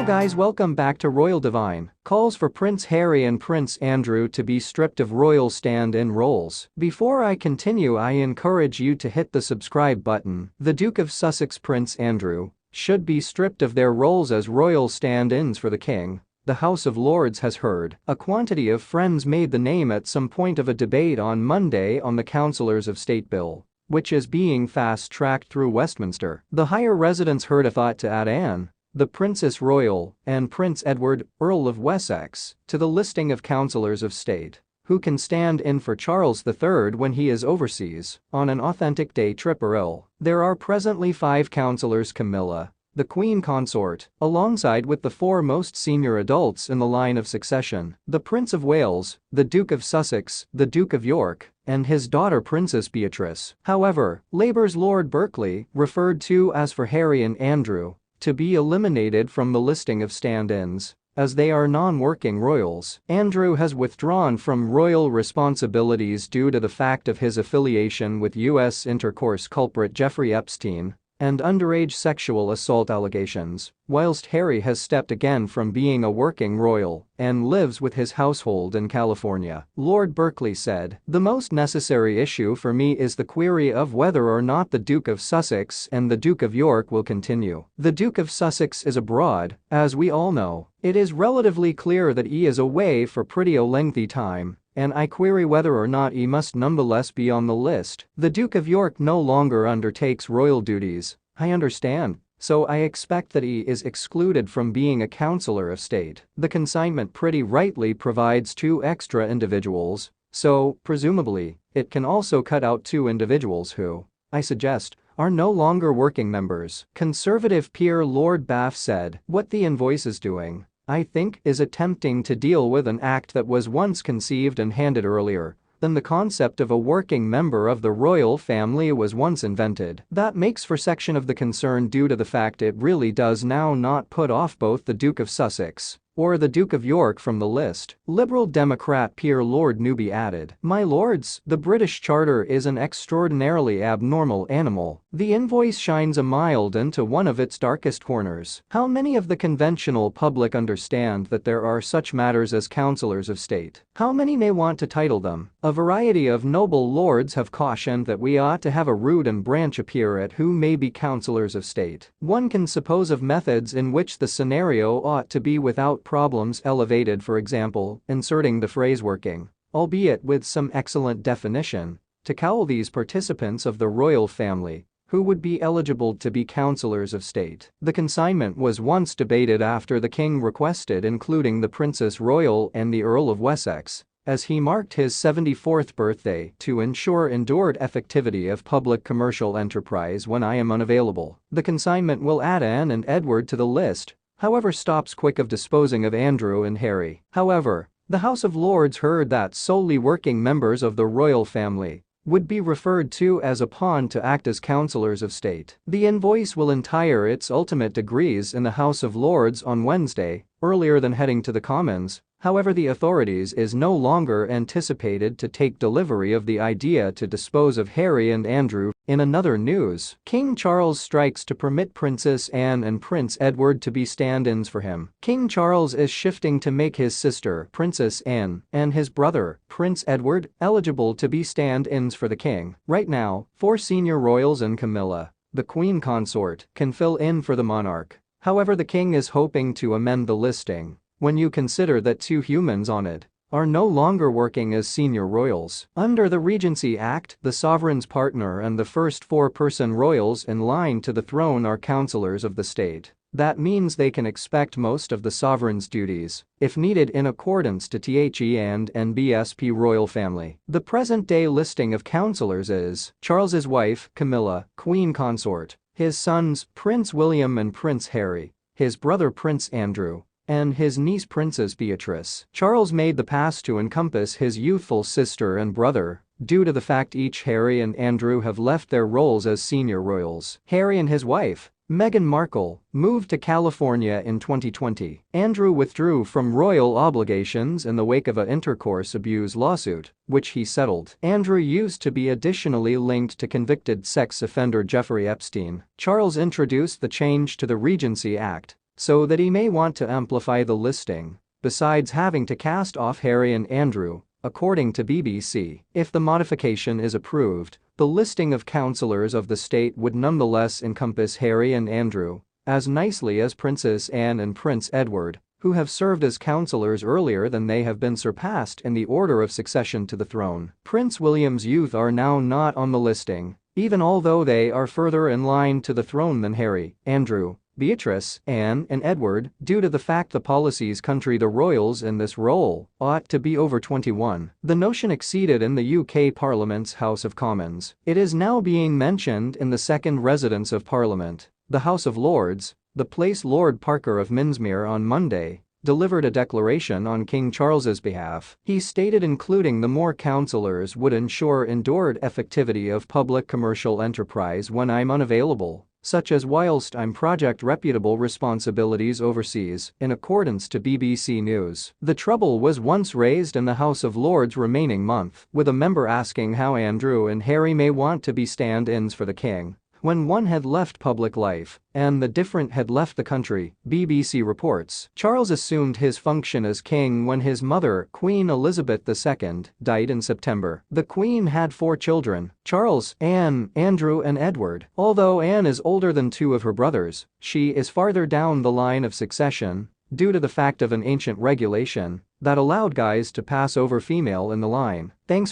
guys, welcome back to Royal Divine. Calls for Prince Harry and Prince Andrew to be stripped of royal stand-in roles. Before I continue, I encourage you to hit the subscribe button. The Duke of Sussex, Prince Andrew, should be stripped of their roles as royal stand-ins for the king. The House of Lords has heard. A quantity of friends made the name at some point of a debate on Monday on the Councillors of State Bill, which is being fast-tracked through Westminster. The higher residents heard a thought to add Anne, the Princess Royal, and Prince Edward, Earl of Wessex, to the listing of councillors of state who can stand in for Charles III when he is overseas, on an authentic day trip or ill. There are presently 5 councillors: Camilla, the Queen Consort, alongside with the 4 most senior adults in the line of succession: the Prince of Wales, the Duke of Sussex, the Duke of York, and his daughter Princess Beatrice. However, Labour's Lord Berkeley, referred to as for Harry and Andrew, to be eliminated from the listing of stand-ins, as they are non-working royals. Andrew has withdrawn from royal responsibilities due to the fact of his affiliation with U.S. intercourse culprit Jeffrey Epstein and underage sexual assault allegations, whilst Harry has stepped again from being a working royal and lives with his household in California. Lord Berkeley said, "The most necessary issue for me is the query of whether or not the Duke of Sussex and the Duke of York will continue. The Duke of Sussex is abroad, as we all know. It is relatively clear that he is away for pretty a lengthy time, and I query whether or not he must nonetheless be on the list. The Duke of York no longer undertakes royal duties, I understand, so I expect that he is excluded from being a councillor of state." The consignment pretty rightly provides 2 extra individuals, so, presumably, it can also cut out 2 individuals who, I suggest, are no longer working members. Conservative peer Lord Baff said, "What the invoice is doing, I think, is attempting to deal with an act that was once conceived and handed earlier than the concept of a working member of the royal family was once invented. That makes for section of the concern due to the fact it really does now not put off both the Duke of Sussex or the Duke of York from the list." Liberal Democrat peer Lord Newby added, "My lords, the British Charter is an extraordinarily abnormal animal. The invoice shines a mild into one of its darkest corners. How many of the conventional public understand that there are such matters as councillors of state? How many may want to title them? A variety of noble lords have cautioned that we ought to have a root and branch appear at who may be councillors of state. One can suppose of methods in which the scenario ought to be without problems elevated, for example, inserting the phrase working, albeit with some excellent definition, to cowl these participants of the royal family who would be eligible to be councillors of state." The consignment was once debated after the king requested including the Princess Royal and the Earl of Wessex, as he marked his 74th birthday, to ensure endured effectivity of public commercial enterprise when I am unavailable. The consignment will add Anne and Edward to the list, however stops quick of disposing of Andrew and Harry. However, the House of Lords heard that solely working members of the royal family would be referred to as a pawn to act as councillors of state. The invoice will entire its ultimate degrees in the House of Lords on Wednesday, earlier than heading to the Commons. However, the authorities is no longer anticipated to take delivery of the idea to dispose of Harry and Andrew. In another news, King Charles strikes to permit Princess Anne and Prince Edward to be stand-ins for him. King Charles is shifting to make his sister, Princess Anne, and his brother, Prince Edward, eligible to be stand-ins for the king. Right now, 4 senior royals and Camilla, the Queen Consort, can fill in for the monarch. However, the king is hoping to amend the listing when you consider that 2 humans on it are no longer working as senior royals. Under the Regency Act, the sovereign's partner and the first 4-person royals in line to the throne are councillors of the state. That means they can expect most of the sovereign's duties, if needed, in accordance to THE and NBSP royal family. The present-day listing of councillors is Charles's wife, Camilla, Queen Consort, his sons, Prince William and Prince Harry, his brother Prince Andrew, and his niece Princess Beatrice. Charles made the pass to encompass his youthful sister and brother, due to the fact each Harry and Andrew have left their roles as senior royals. Harry and his wife, Meghan Markle, moved to California in 2020. Andrew withdrew from royal obligations in the wake of an intercourse abuse lawsuit, which he settled. Andrew used to be additionally linked to convicted sex offender Jeffrey Epstein. Charles introduced the change to the Regency Act so that he may want to amplify the listing, besides having to cast off Harry and Andrew, according to BBC. If the modification is approved, the listing of councillors of the state would nonetheless encompass Harry and Andrew, as nicely as Princess Anne and Prince Edward, who have served as councillors earlier than they have been surpassed in the order of succession to the throne. Prince William's youth are now not on the listing, even although they are further in line to the throne than Harry, Andrew, Beatrice, Anne and Edward, due to the fact the policies country the royals in this role ought to be over 21. The notion exceeded in the UK Parliament's House of Commons. It is now being mentioned in the second residence of Parliament, the House of Lords. The place Lord Parker of Minsmere on Monday delivered a declaration on King Charles's behalf. He stated including the more councillors would ensure endured effectivity of public commercial enterprise when I'm unavailable, such as whilst I'm project reputable responsibilities overseas, in accordance to BBC News. The trouble was once raised in the House of Lords remaining month, with a member asking how Andrew and Harry may want to be stand-ins for the king when one had left public life and the different had left the country, BBC reports. Charles assumed his function as king when his mother, Queen Elizabeth II, died in September. The Queen had 4 children: Charles, Anne, Andrew and Edward. Although Anne is older than 2 of her brothers, she is farther down the line of succession due to the fact of an ancient regulation that allowed guys to pass over female in the line. Thanks